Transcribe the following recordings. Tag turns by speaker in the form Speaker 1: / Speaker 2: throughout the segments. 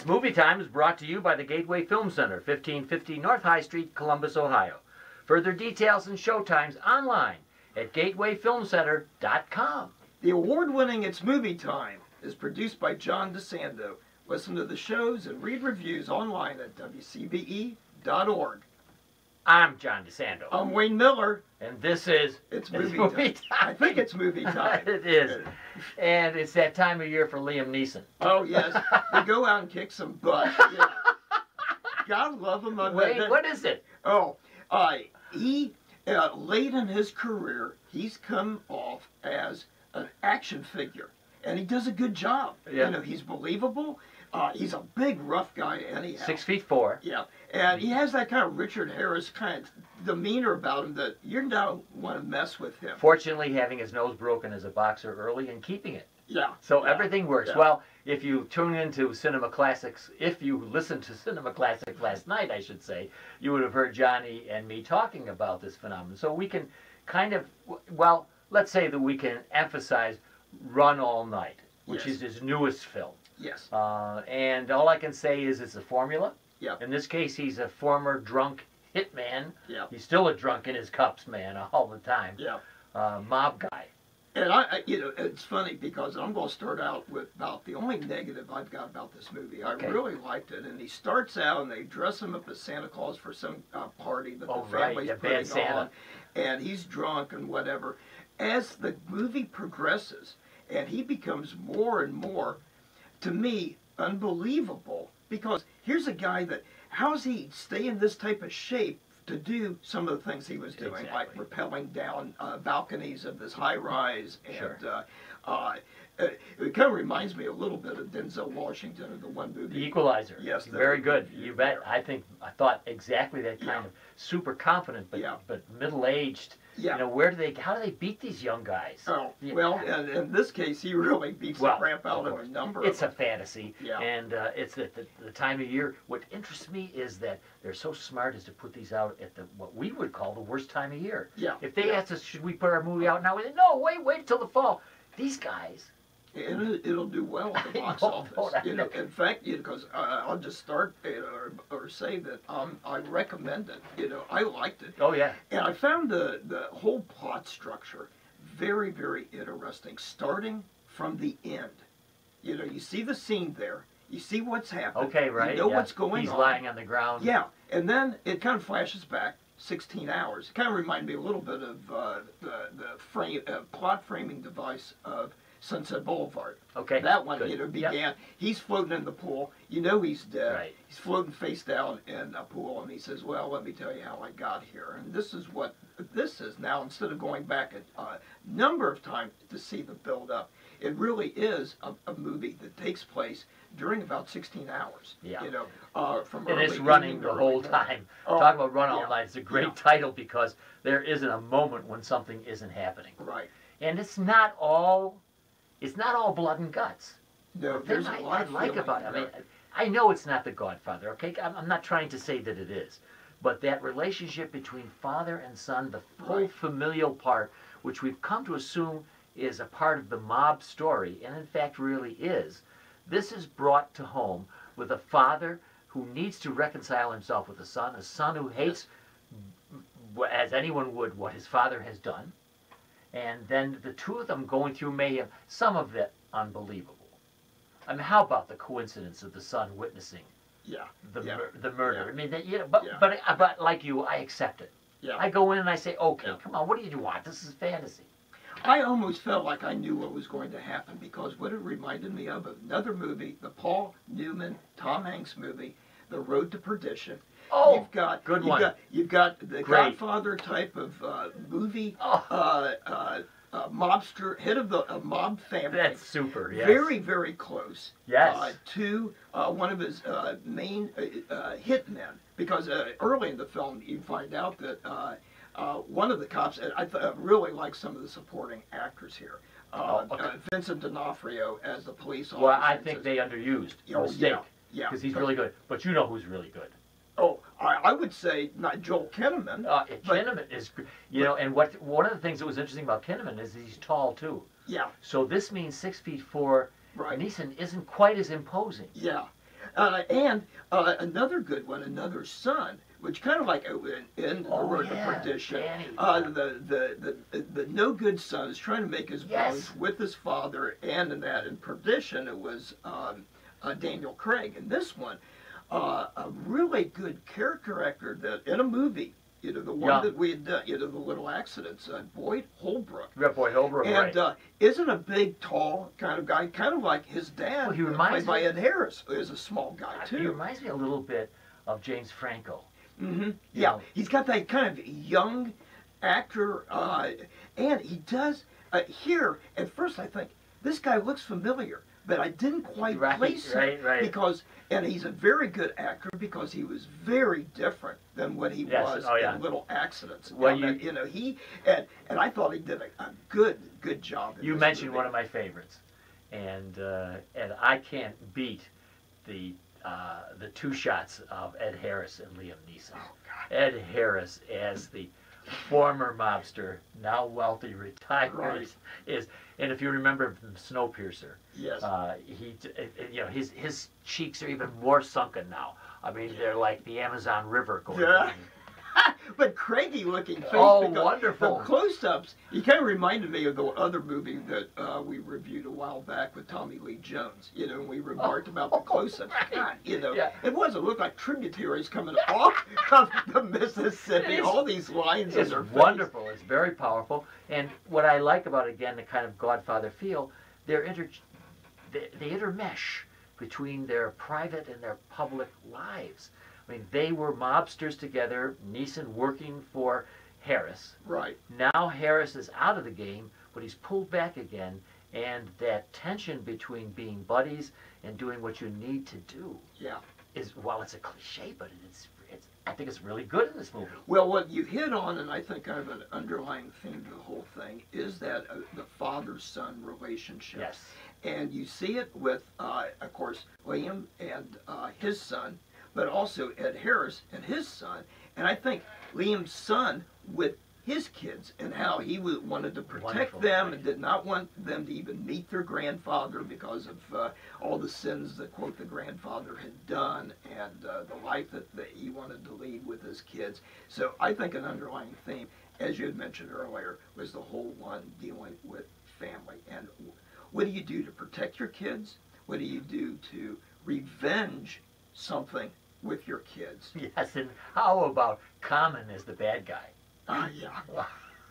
Speaker 1: It's Movie Time is brought to you by the Gateway Film Center, 1550 North High Street, Columbus, Ohio. Further details and showtimes online at gatewayfilmcenter.com.
Speaker 2: The award-winning It's Movie Time is produced by John DeSando. Listen to the shows and read reviews online at WCBE.org.
Speaker 1: I'm John DeSando.
Speaker 2: I'm Wayne Miller.
Speaker 1: And this is
Speaker 2: It's movie time. I think it's movie time.
Speaker 1: It is. And it's that time of year for Liam Neeson.
Speaker 2: Oh, yes. We go out and kick some butt. Yeah. God love him.
Speaker 1: Wait, what is it?
Speaker 2: Oh, he, late in his career, he's come off as an action figure. And he does a good job.
Speaker 1: Yeah.
Speaker 2: You know, he's believable. He's a big, rough guy anyhow.
Speaker 1: 6'4".
Speaker 2: Yeah. And he has that kind of Richard Harris kind of demeanor about him that you don't want to mess with him.
Speaker 1: Fortunately, having his nose broken as a boxer early and keeping it.
Speaker 2: Yeah.
Speaker 1: So
Speaker 2: yeah.
Speaker 1: everything works.
Speaker 2: Yeah.
Speaker 1: Well, if you tune into Cinema Classics, if you listened to Cinema Classics last night, I should say, you would have heard Johnny and me talking about this phenomenon. So we can kind of, well, let's say that we can emphasize Run All Night, which
Speaker 2: Yes.
Speaker 1: is his newest film.
Speaker 2: Yes.
Speaker 1: And all I can say is it's a formula.
Speaker 2: Yeah.
Speaker 1: In this case, he's a former drunk hitman.
Speaker 2: Yeah.
Speaker 1: He's still a drunk in his cups man all the time.
Speaker 2: Yeah.
Speaker 1: Mob guy.
Speaker 2: And I, you know, it's funny because I'm going to start out with about the only negative I've got about this movie. I really liked it, and he starts out and they dress him up as Santa Claus for some party that the family's putting on, and he's drunk and whatever. As the movie progresses, and he becomes more and more, to me, unbelievable. Because here's a guy that, how's he stay in this type of shape to do some of the things he was doing, like rappelling down balconies of this high rise, and
Speaker 1: Sure.
Speaker 2: It kind of reminds me a little bit of Denzel Washington in the one movie.
Speaker 1: The Equalizer.
Speaker 2: Yes.
Speaker 1: Very good. You bet. I thought exactly that kind of super confident, but middle-aged.
Speaker 2: Yeah.
Speaker 1: You know, how do they beat these young guys?
Speaker 2: Oh, well, and in this case, he really beats the crap out of a number of them.
Speaker 1: It's a fantasy, and it's at the time of year. What interests me is that they're so smart as to put these out at what we would call the worst time of year.
Speaker 2: Yeah.
Speaker 1: If they asked us, should we put our movie out now? We said, no, wait until the fall. These guys.
Speaker 2: And it'll do well at the box office. You know, in fact, because I'll just start or say that I recommend it. You know, I liked it.
Speaker 1: Oh yeah.
Speaker 2: And I found the whole plot structure very, very interesting, starting from the end. You know, you see the scene there. You see what's happening.
Speaker 1: Okay, right.
Speaker 2: You know what's going on.
Speaker 1: He's lying on the ground.
Speaker 2: Yeah, and then it kind of flashes back 16 hours. It kind of reminded me a little bit of the plot framing device of Sunset Boulevard.
Speaker 1: Okay.
Speaker 2: That one,
Speaker 1: good.
Speaker 2: you know, began. He's floating in the pool. You know he's dead.
Speaker 1: Right.
Speaker 2: He's floating face down in a pool, and he says, "Well, let me tell you how I got here." And this is what this is now. Instead of going back a number of times to see the build-up, it really is a movie that takes place during about 16 hours.
Speaker 1: Yeah.
Speaker 2: You know, from
Speaker 1: and
Speaker 2: early
Speaker 1: it's running
Speaker 2: evening
Speaker 1: the
Speaker 2: to
Speaker 1: whole
Speaker 2: early
Speaker 1: time.
Speaker 2: morning.
Speaker 1: Talk about Run All Night. It's a great title because there isn't a moment when something isn't happening.
Speaker 2: Right.
Speaker 1: And it's not all blood and guts.
Speaker 2: No, there's a lot of feeling
Speaker 1: about it. I mean,
Speaker 2: there.
Speaker 1: I know it's not The Godfather, okay? I'm not trying to say that it is. But that relationship between father and son, the whole familial part, which we've come to assume is a part of the mob story, and in fact really is, this is brought to home with a father who needs to reconcile himself with a son who hates, as anyone would, what his father has done. And then the two of them going through mayhem, some of it unbelievable. I mean, how about the coincidence of the son witnessing the murder? I mean, you know, but like you, I accept it.
Speaker 2: Yeah.
Speaker 1: I go in and I say, okay, come on, what do you want? This is fantasy.
Speaker 2: I almost felt like I knew what was going to happen because what it reminded me of another movie, the Paul Newman, Tom Hanks movie, The Road to Perdition.
Speaker 1: Oh,
Speaker 2: good one. You've got the Godfather type of movie, mobster, head of the mob family.
Speaker 1: That's super, yes.
Speaker 2: Very, very close.
Speaker 1: Yes.
Speaker 2: To one of his main hitmen. Because early in the film, you find out that one of the cops, and I really like some of the supporting actors here. Vincent D'Onofrio as the police officer.
Speaker 1: Well, I think they underused mistake.
Speaker 2: Yeah.
Speaker 1: Because he's really good. But you know who's really good.
Speaker 2: Oh, I would say not Joel Kinnaman.
Speaker 1: Kinnaman is, you know, and one of the things that was interesting about Kinnaman is he's tall too.
Speaker 2: Yeah.
Speaker 1: So this means 6'4".
Speaker 2: Right.
Speaker 1: Neeson isn't quite as imposing.
Speaker 2: Yeah. And another good one, Another Son, which kind of like in the Road to Perdition. The no good son is trying to make his bones with his father, and in Perdition it was Daniel Craig. And this one, a really good character actor that in a movie. You know, the one that we had done, you know, the little accidents, Boyd Holbrook.
Speaker 1: Yeah, Boyd Holbrook,
Speaker 2: and isn't a big, tall kind of guy, kind of like his dad,
Speaker 1: well, he reminds
Speaker 2: played by Ed Harris, who is a small guy, too.
Speaker 1: He reminds me a little bit of James Franco.
Speaker 2: Mm-hmm. Yeah, he's got that kind of young actor, and he does, here, at first I think, this guy looks familiar, but I didn't quite place him. Because, and he's a very good actor because he was very different than what he was in Little Accidents. Well, you know, and I thought he did a good job.
Speaker 1: You mentioned one of my favorites, and I can't beat the two shots of Ed Harris and Liam Neeson. Oh, God. Ed Harris as the former mobster, now wealthy, retired, is, and if you remember from Snowpiercer, you know, his cheeks are even more sunken now. I mean, they're like the Amazon River going on.
Speaker 2: But Craigie looking face.
Speaker 1: Oh, wonderful.
Speaker 2: The close-ups, he kind of reminded me of the other movie that we reviewed a while back with Tommy Lee Jones, you know, and we remarked about the close-ups. God, you know, it looked like tributaries coming off of the Mississippi, all these lines in their face.
Speaker 1: It's wonderful. It's very powerful. And what I like about, again, the kind of Godfather feel, they intermesh between their private and their public lives. I mean, they were mobsters together, Neeson working for Harris.
Speaker 2: Right.
Speaker 1: Now Harris is out of the game, but he's pulled back again, and that tension between being buddies and doing what you need to do is, well, it's a cliche, but I think it's really good in this movie.
Speaker 2: Well, what you hit on, and I think kind of an underlying theme to the whole thing, is that the father-son relationship.
Speaker 1: Yes.
Speaker 2: And you see it with, of course, Liam and his son, but also Ed Harris and his son, and I think Liam's son with his kids and how he wanted to protect them and did not want them to even meet their grandfather because of all the sins that, quote, the grandfather had done and the life that he wanted to lead with his kids. So I think an underlying theme, as you had mentioned earlier, was the whole one dealing with family. And what do you do to protect your kids? What do you do to revenge something with your kids?
Speaker 1: Yes, and how about Common as the bad guy?
Speaker 2: Yeah.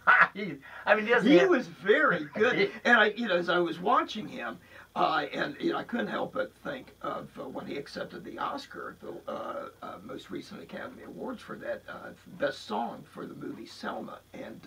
Speaker 1: I mean,
Speaker 2: he was very good. And you know, as I was watching him, and you know, I couldn't help but think of when he accepted the Oscar, the most recent Academy Awards for that best song for the movie Selma, and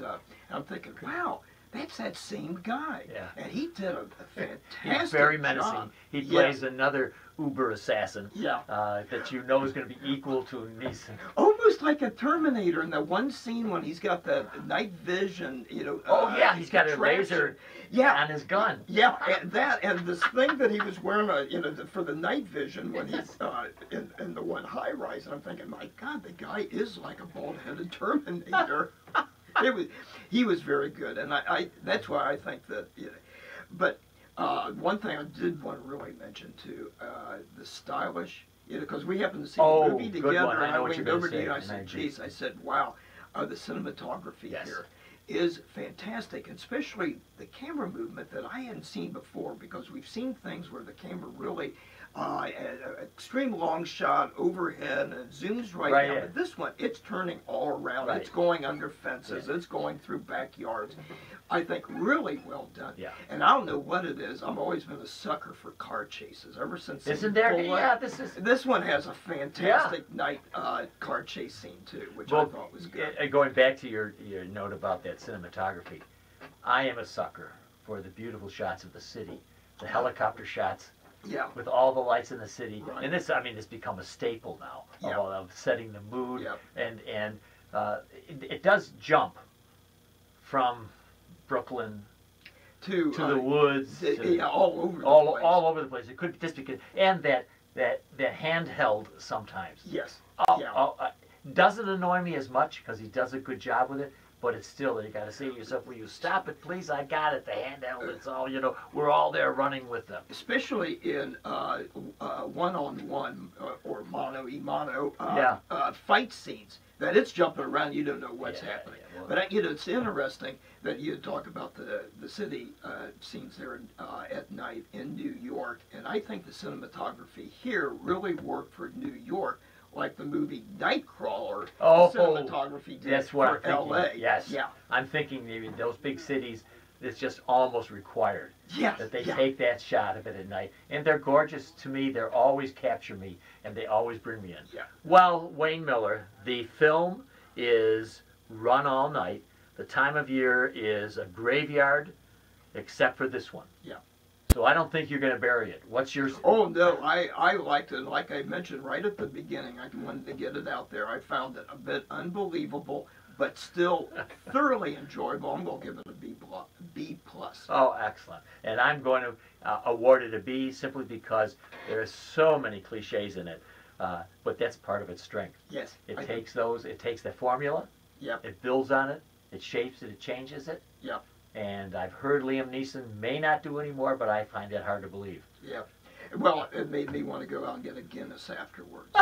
Speaker 2: I'm thinking, wow. That's that same guy.
Speaker 1: Yeah.
Speaker 2: And he did a fantastic
Speaker 1: He's very menacing.
Speaker 2: job.
Speaker 1: He plays another uber assassin that you know is going to be equal to Neeson.
Speaker 2: Almost like a Terminator in that one scene when he's got the night vision, you know.
Speaker 1: He's got a laser on his gun.
Speaker 2: Yeah, and this thing that he was wearing, you know, for the night vision when he's in the one high rise. And I'm thinking, my God, the guy is like a bald-headed Terminator. He was very good, and I that's why I think that. You know, but one thing I did want to really mention too, the stylish, you know, because we happened to see the movie together, and I leaned over to you and I said, "Geez," I said, "Wow, the cinematography here is fantastic, and especially the camera movement that I hadn't seen before, because we've seen things where the camera really." Extreme long shot overhead and it zooms right down. But this one, it's turning all around. It's going under fences. It's going through backyards. I think really well done.
Speaker 1: Yeah.
Speaker 2: And I don't know what it is. I've always been a sucker for car chases ever since.
Speaker 1: Isn't there? Yeah,
Speaker 2: this one has a fantastic night car chase scene too, which I thought was good.
Speaker 1: Going back to your note about that cinematography, I am a sucker for the beautiful shots of the city, the helicopter shots.
Speaker 2: Yeah.
Speaker 1: With all the lights in the city, and this, I mean, it's become a staple now of setting the mood, and it does jump from Brooklyn to the woods,
Speaker 2: all over the place.
Speaker 1: All over the place. It could just because, and that handheld sometimes.
Speaker 2: Yes.
Speaker 1: Doesn't annoy me as much because he does a good job with it, but it's still, you got to say to yourself, will you stop it, please? I got it, the handheld, it's all, you know, we're all there running with them.
Speaker 2: Especially in one-on-one or mano-a-mano fight scenes, that it's jumping around, you don't know what's happening.
Speaker 1: Yeah, well,
Speaker 2: but, you know, it's interesting that you talk about the city scenes there at night in New York, and I think the cinematography here really worked for New York, like the movie Nightcrawler, the cinematography did
Speaker 1: that's what
Speaker 2: for
Speaker 1: I'm thinking.
Speaker 2: LA.
Speaker 1: Yes.
Speaker 2: Yeah.
Speaker 1: I'm thinking maybe those big cities, it's just almost required that they
Speaker 2: Yeah.
Speaker 1: take that shot of it at night. And they're gorgeous to me. They always capture me, and they always bring me in.
Speaker 2: Yeah.
Speaker 1: Well, Wayne Miller, the film is run all night. The time of year is a graveyard, except for this one.
Speaker 2: Yeah.
Speaker 1: So I don't think you're going to bury it. What's your...
Speaker 2: Oh, no, I liked it. Like I mentioned right at the beginning, I wanted to get it out there. I found it a bit unbelievable, but still thoroughly enjoyable. I'm going to give it a B plus.
Speaker 1: Oh, excellent. And I'm going to award it a B simply because there are so many cliches in it. But that's part of its strength.
Speaker 2: Yes.
Speaker 1: It takes the formula.
Speaker 2: Yep.
Speaker 1: It builds on it. It shapes it. It changes it.
Speaker 2: Yep.
Speaker 1: And I've heard Liam Neeson may not do anymore, but I find that hard to believe.
Speaker 2: Yep. Well, it made me want to go out and get a Guinness afterwards.